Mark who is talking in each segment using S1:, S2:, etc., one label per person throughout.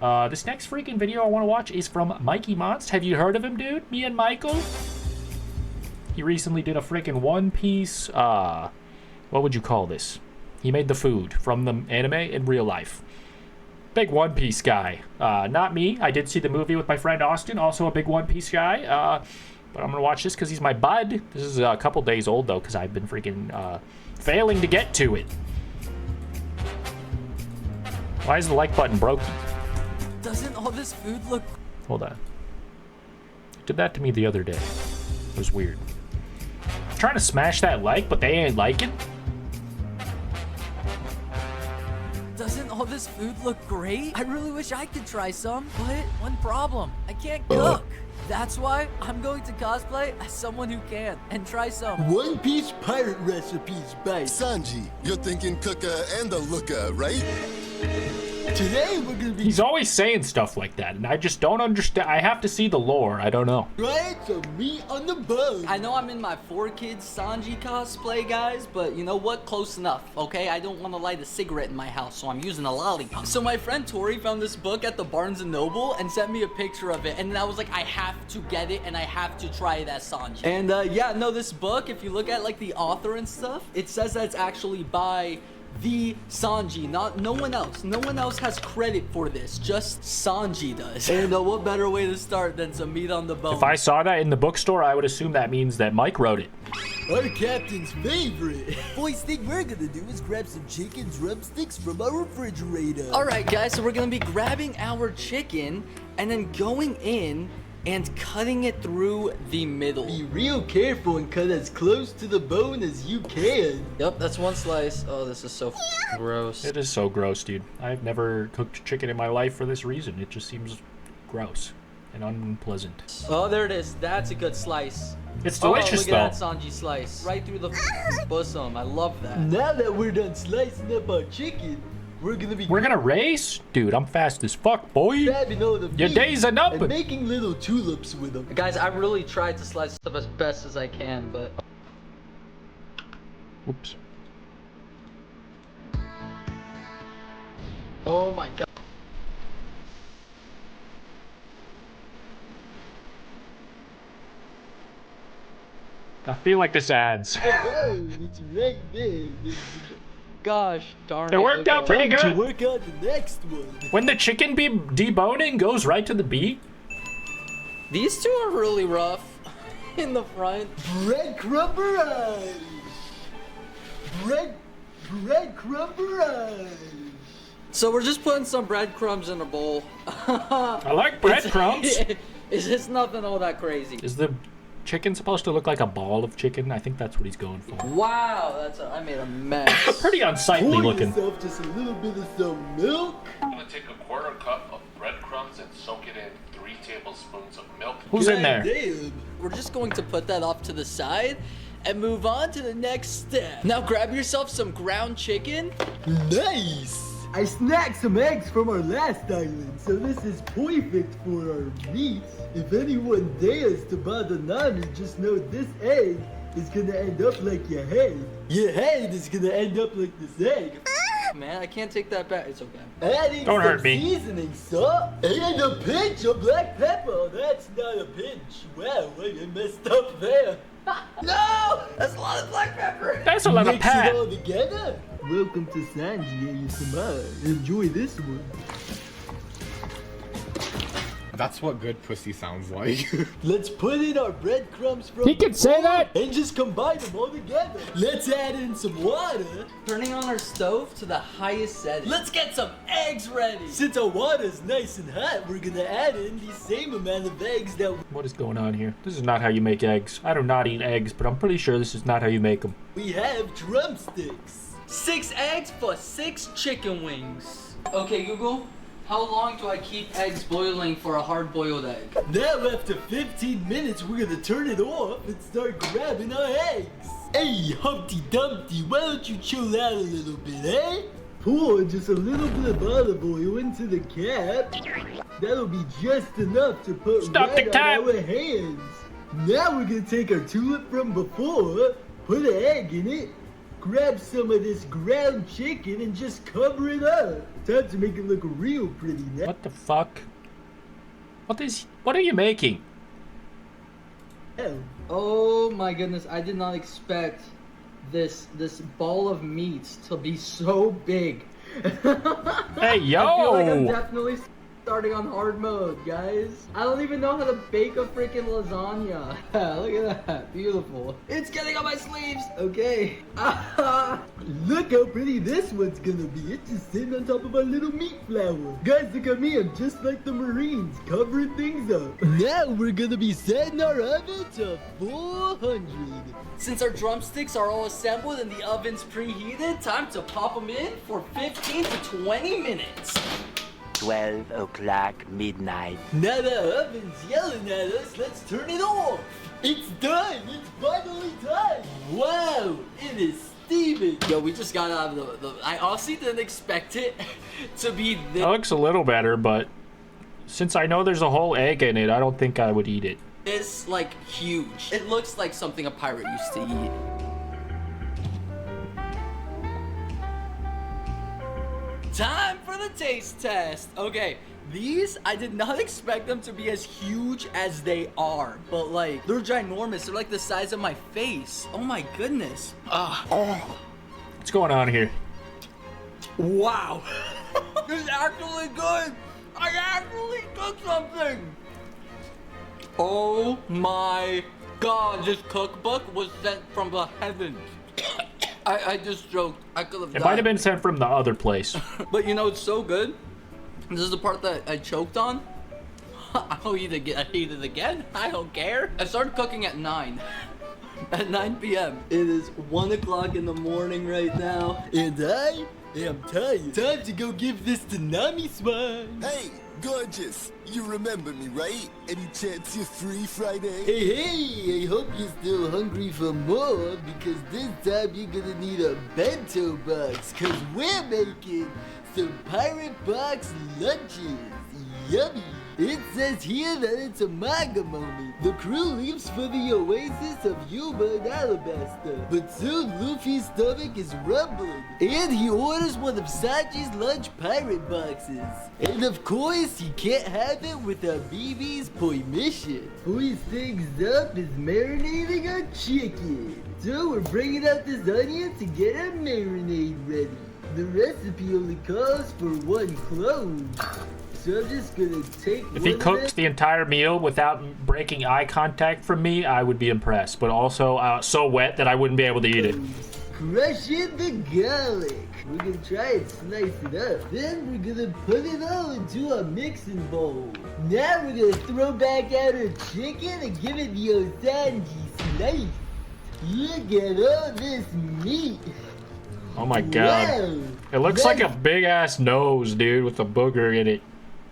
S1: This next freaking video I want to watch is from Mikey Monst. Have you heard of him, dude? Me and Michael? He recently did a freaking One Piece, what would you call this? He made the food from the anime in real life. Big One Piece guy. Not me. I did see the movie with my friend Austin, also a big One Piece guy. But I'm gonna watch this because he's my bud. This is a couple days old, though, because I've been freaking, failing to get to it. Why is the like button broken?
S2: Doesn't all this food look...
S1: Hold on. It did that to me the other day. It was weird. I'm trying to smash that like, but they ain't liking.
S2: Doesn't all this food look great? I really wish I could try some, but one problem. I can't cook. That's why I'm going to cosplay as someone who can and try some
S3: One Piece pirate recipes by Sanji. You're thinking cooker and a looker, right? Today we're gonna be...
S1: He's always saying stuff like that, and I just don't understand. I have to see the lore. I don't know.
S3: Right, some meat on the bone.
S2: I know I'm in my 4Kids Sanji cosplay, guys, but you know what? Close enough, okay? I don't want to light a cigarette in my house, so I'm using a lollipop. So my friend Tori found this book at the Barnes & Noble and sent me a picture of it, and then I was like, I have to get it, and I have to try it as Sanji. And yeah, no, this book, if you look at like the author and stuff, it says that it's actually by the Sanji, no one else. No one else has credit for this. Just Sanji does. And what better way to start than some meat on the bone?
S1: If I saw that in the bookstore, I would assume that means that Mike wrote it.
S3: Our captain's favorite. First thing we're gonna do is grab some chicken drumsticks from our refrigerator.
S2: All right, guys. So we're gonna be grabbing our chicken and then going in and cutting it through the middle.
S3: Be real careful and cut as close to the bone as you can.
S2: Yep, that's one slice. Oh, this is so gross.
S1: It is so gross, dude. I've never cooked chicken in my life for this reason. It just seems gross and unpleasant.
S2: Oh, there it is. That's a good slice.
S1: It's delicious,
S2: look at that Sanji slice. Right through the bosom. I love that.
S3: Now that we're done slicing up our chicken, we're gonna
S1: race? Dude, I'm fast as fuck, boy.
S3: grabbing all the
S1: Your
S3: meat
S1: days are
S3: and
S1: numbered.
S3: making little tulips with them.
S2: Guys, I really tried to slice this up as best as I can, but...
S1: Oops.
S2: Oh my god.
S1: I feel like this adds.
S3: Oh, it's right there.
S2: Gosh darn
S1: It worked out pretty
S3: Time to
S1: good.
S3: work on the next one.
S1: When the chicken be deboning goes right to the beat.
S2: These two are really rough in the front.
S3: Breadcrumb barrage. Breadcrumb barrage.
S2: So we're just putting some breadcrumbs in a bowl.
S1: I like breadcrumbs.
S2: It's nothing all that crazy.
S1: Is the chicken supposed to look like a ball of chicken? I think that's what he's going for.
S2: Wow, I made a mess.
S1: Pretty unsightly
S3: Pour
S1: looking.
S3: yourself just a little bit of some milk.
S4: I'm gonna take a quarter cup of breadcrumbs and soak it in 3 tablespoons of milk.
S1: Who's in there?
S3: Damn.
S2: We're just going to put that off to the side and move on to the next step. Now grab yourself some ground chicken.
S3: Nice. I snagged some eggs from our last island, so this is perfect for our meat. If anyone dares to bother Nami, just know this egg is gonna end up like your head. Your head is gonna end up like this egg.
S2: Man, I can't take that back. It's okay.
S3: Adding
S1: Don't
S3: some
S1: hurt me.
S3: seasoning salt and a pinch of black pepper. Oh, that's not a pinch. Wow, I messed up there.
S2: No! That's a lot of black pepper.
S1: That's a lot of
S3: Mix it
S1: pat.
S3: all together. Welcome to Sanji ASMR. Enjoy this one.
S5: That's what good pussy sounds like.
S3: Let's put in our breadcrumbs from
S1: He can say that?
S3: and just combine them all together. Let's add in some water.
S2: Turning on our stove to the highest setting. Let's get some eggs ready.
S3: Since our water's nice and hot, we're gonna add in the same amount of eggs that
S1: What is going on here? This is not how you make eggs. I do not eat eggs, but I'm pretty sure this is not how you make them.
S3: we have drumsticks.
S2: 6 eggs for 6 chicken wings. Okay, Google, how long do I keep eggs boiling for a hard-boiled egg?
S3: Now after 15 minutes, we're gonna turn it off and start grabbing our eggs. Hey, Humpty Dumpty, why don't you chill out a little bit, eh? Pour just a little bit of olive oil into the cap. That'll be just enough to put
S1: Stop
S3: right
S1: the cap.
S3: on our hands. Now we're gonna take our tulip from before, put an egg in it, Grab some of this ground chicken and just cover it up. Time to make it look real pretty now.
S1: What the fuck? What are you making?
S2: Oh my goodness, I did not expect this ball of meat to be so big.
S1: Hey, yo!
S2: I feel like I'm definitely starting on hard mode, guys. I don't even know how to bake a freaking lasagna. Look at that, beautiful. It's getting on my sleeves. Okay.
S3: Look how pretty this one's gonna be. It's just sitting on top of our little meat flour. Guys, look at me. I'm just like the Marines, covering things up. Now we're gonna be setting our oven to 400.
S2: Since our drumsticks are all assembled and the oven's preheated, time to pop them in for 15 to 20 minutes.
S6: 12 o'clock midnight.
S3: Now the oven's yelling at us. Let's turn it off. It's done. It's finally time. Wow, it is steaming.
S2: Yo, we just got out of the I honestly didn't expect it to be this.
S1: It looks a little better, but since I know there's a whole egg in it, I don't think I would eat it.
S2: It's like huge. It looks like something a pirate used to eat. Time for the taste test. Okay, these, I did not expect them to be as huge as they are, but like, they're ginormous. They're like the size of my face. Oh my goodness.
S1: What's going on here?
S2: Wow. This is actually good. I actually cooked something. Oh my God, this cookbook was sent from the heavens. I just joked. I could have died.
S1: It might have been sent from the other place.
S2: But you know, it's so good. This is the part that I choked on. I'll eat it again. I don't care. I started cooking at 9. At 9 p.m. It is 1 o'clock in the morning right now.
S3: And I am tired. Time to go give this to Nami Swan.
S7: Hey, gorgeous. You remember me, right? Any chance you're free Friday?
S3: Hey, I hope you're still hungry for more, because this time you're gonna need a bento box, cause we're making some pirate box lunches. Yummy. It says here that it's a manga moment. The crew leaves for the oasis of Yuma and Alabasta, but soon Luffy's stomach is rumbling, and he orders one of Sanji's lunch pirate boxes. And of course, he can't have it without BB's permission. Who's things up is marinating a chicken. So we're bringing out this onion to get our marinade ready. The recipe only calls for 1 clove. So I'm just gonna take
S1: If he cooked the entire meal without breaking eye contact from me, I would be impressed. But also so wet that I wouldn't be able to eat it.
S3: Crush in the garlic. We're gonna try and slice it up. Then we're gonna put it all into a mixing bowl. Now we're gonna throw back out our chicken and give it the SANJI slice. Look at all this meat.
S1: Oh my God.
S3: Wow,
S1: It looks like a big ass nose, dude, with a booger in it.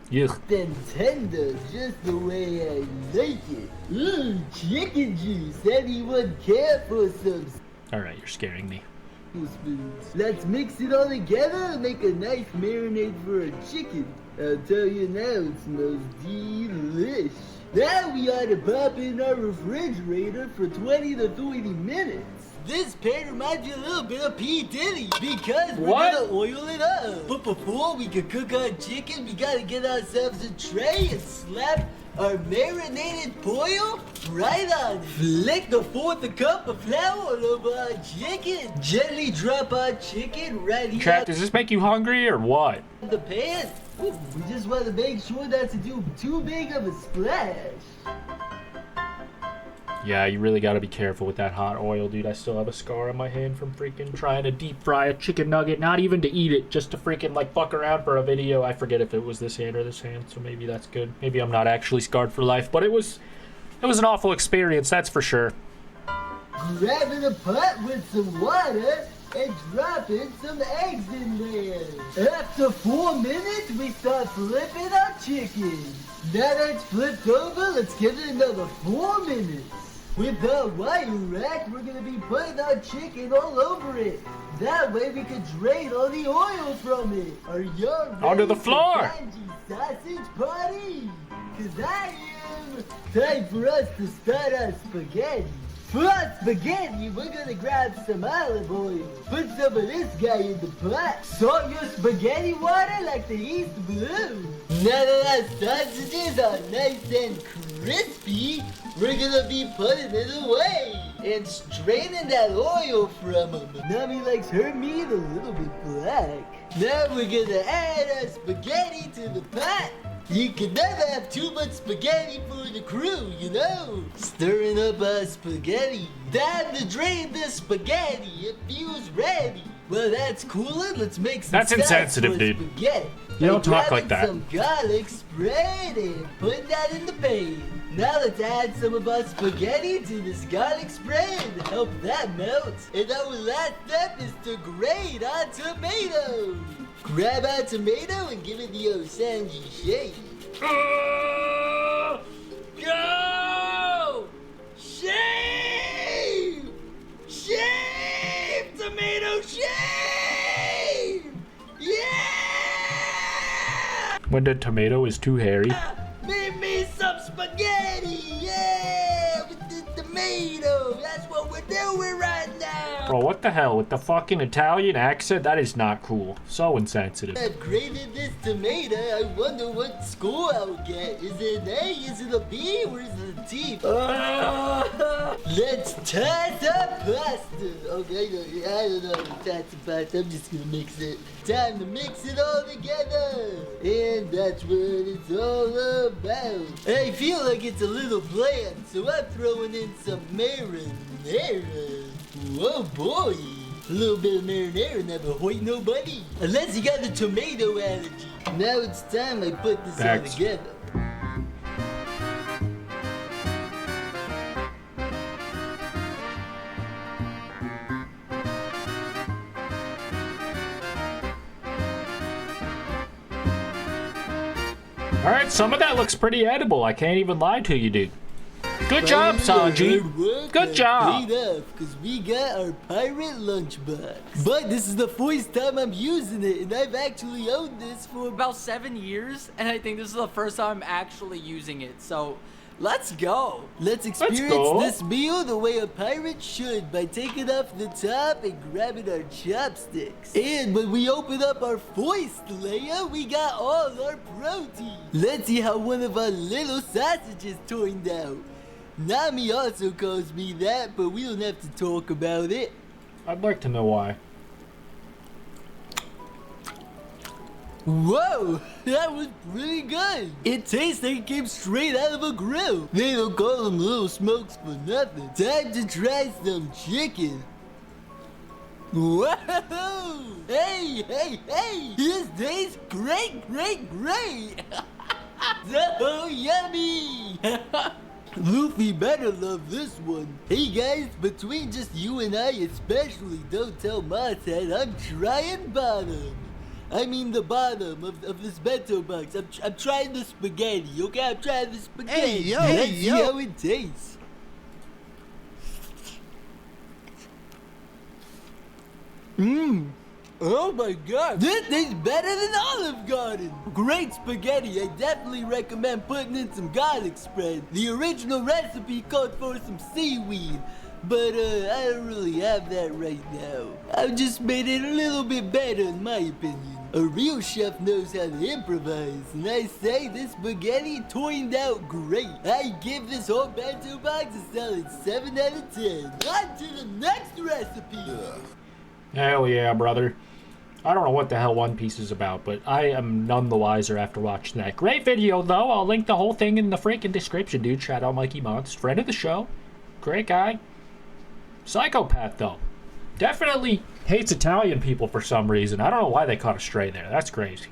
S1: Yuck.
S3: and tender, just the way I like it. Chicken juice. Anyone care for some
S1: Alright, you're scaring me.
S3: spoons? Let's mix it all together and make a nice marinade for our chicken. I'll tell you now, it smells delish. Now we ought to pop in our refrigerator for 20 to 30 minutes. This pan reminds me a little bit of P. Diddy because we're gonna oil it up. But before we can cook our chicken, we gotta get ourselves a tray and slap our marinated foil right on it. Flick the 4th cup of flour all over our chicken. Gently drop our chicken right here
S1: Chat, does this make you hungry or what?
S3: in the pan. We just want to make sure not to do too big of a splash.
S1: Yeah, you really gotta be careful with that hot oil, dude. I still have a scar on my hand from freaking trying to deep fry a chicken nugget. Not even to eat it, just to freaking like fuck around for a video. I forget if it was this hand or this hand, so maybe that's good. Maybe I'm not actually scarred for life, but it was an awful experience, that's for sure.
S3: Grab in a pot with some water and drop in some eggs in there. After 4 minutes, we start flipping our chicken. Now that it's flipped over, let's give it another 4 minutes. With the wire rack, we're gonna be putting our chicken all over it. That way we can drain all the oil from it. Are you ready
S1: Onto the floor.
S3: for SANJI sausage party? Cause I am. Time for us to start our spaghetti. For spaghetti, we're gonna grab some olive oil. Put some of this guy in the pot. Salt your spaghetti water like the East Blue. Now that our sausages are nice and crispy, we're gonna be putting it away and straining that oil from them. Nami likes her meat a little bit black. Now we're gonna add our spaghetti to the pot. You can never have too much spaghetti for the crew, you know? Stirring up our spaghetti. Time to drain the spaghetti. It feels ready. Well, that's cooler. Let's make some
S1: That's insensitive,
S3: for
S1: dude.
S3: spaghetti.
S1: You don't
S3: By
S1: talk like that.
S3: grabbing some garlic, spread it. Put that in the pan. Now let's add some of our spaghetti to this garlic spread. Help that melt. And our last step is to grate our tomato. Grab our tomato and give it the old SANJI shake. Go! Shave! Shave! Tomato shave! Yeah!
S1: When the tomato is too hairy.
S3: Make me some spaghetti! Yeah! With the tomato! That's what we're doing right now!
S1: Bro, what the hell? With the fucking Italian accent? That is not cool. So insensitive.
S3: I've graded this tomato. I wonder what score I'll get. Is it an A? Is it a B? Or is it a T? Let's toss up pasta. Okay, I don't know. Toss the pasta. I'm just gonna mix it. Time to mix it all together. And that's what it's all about. I feel like it's a little bland, so I'm throwing in some marinara. Whoa, boy. A little bit of marinara never hurt nobody. Unless you got the tomato allergy. Now it's time I put this all
S1: Facts.
S3: together.
S1: Alright, some of that looks pretty edible. I can't even lie to you, dude. Good job, Sanji. Good job.
S3: Because we got our pirate lunchbox. But this is the first time I'm using it, and I've actually owned this for
S2: About 7 years, and I think this is the first time I'm actually using it. So let's go.
S3: Let's experience
S1: go.
S3: this meal the way a pirate should by taking off the top and grabbing our chopsticks. And when we open up our first layer, we got all our protein. Let's see how one of our little sausages turned out. Nami also calls me that, but we don't have to talk about it.
S1: I'd like to know why.
S3: Whoa, that was pretty good. It tastes like it came straight out of a grill. They don't call them little smokes for nothing. Time to try some chicken. Whoa! Hey, hey, hey! This tastes great, great, great! So yummy! Luffy better love this one. Hey guys, between just you and I especially, don't tell Martin I'm trying bottom. I mean the bottom of this bento box. I'm trying the spaghetti, okay? I'm trying the spaghetti. Let's see how it tastes. Mmm. Oh my god, this tastes better than Olive Garden. Great spaghetti. I definitely recommend putting in some garlic spread. The original recipe called for some seaweed, but I don't really have that right now. I've just made it a little bit better in my opinion. A real chef knows how to improvise, and I say this spaghetti turned out great. I give this whole bento box a solid 7 out of 10. On to the next recipe.
S1: Hell yeah, brother. I don't know what the hell One Piece is about, but I am none the wiser after watching that. Great video, though. I'll link the whole thing in the freaking description, dude. Shout out Mikey Monts, friend of the show. Great guy. Psychopath, though. Definitely hates Italian people for some reason. I don't know why they caught a stray there. That's crazy.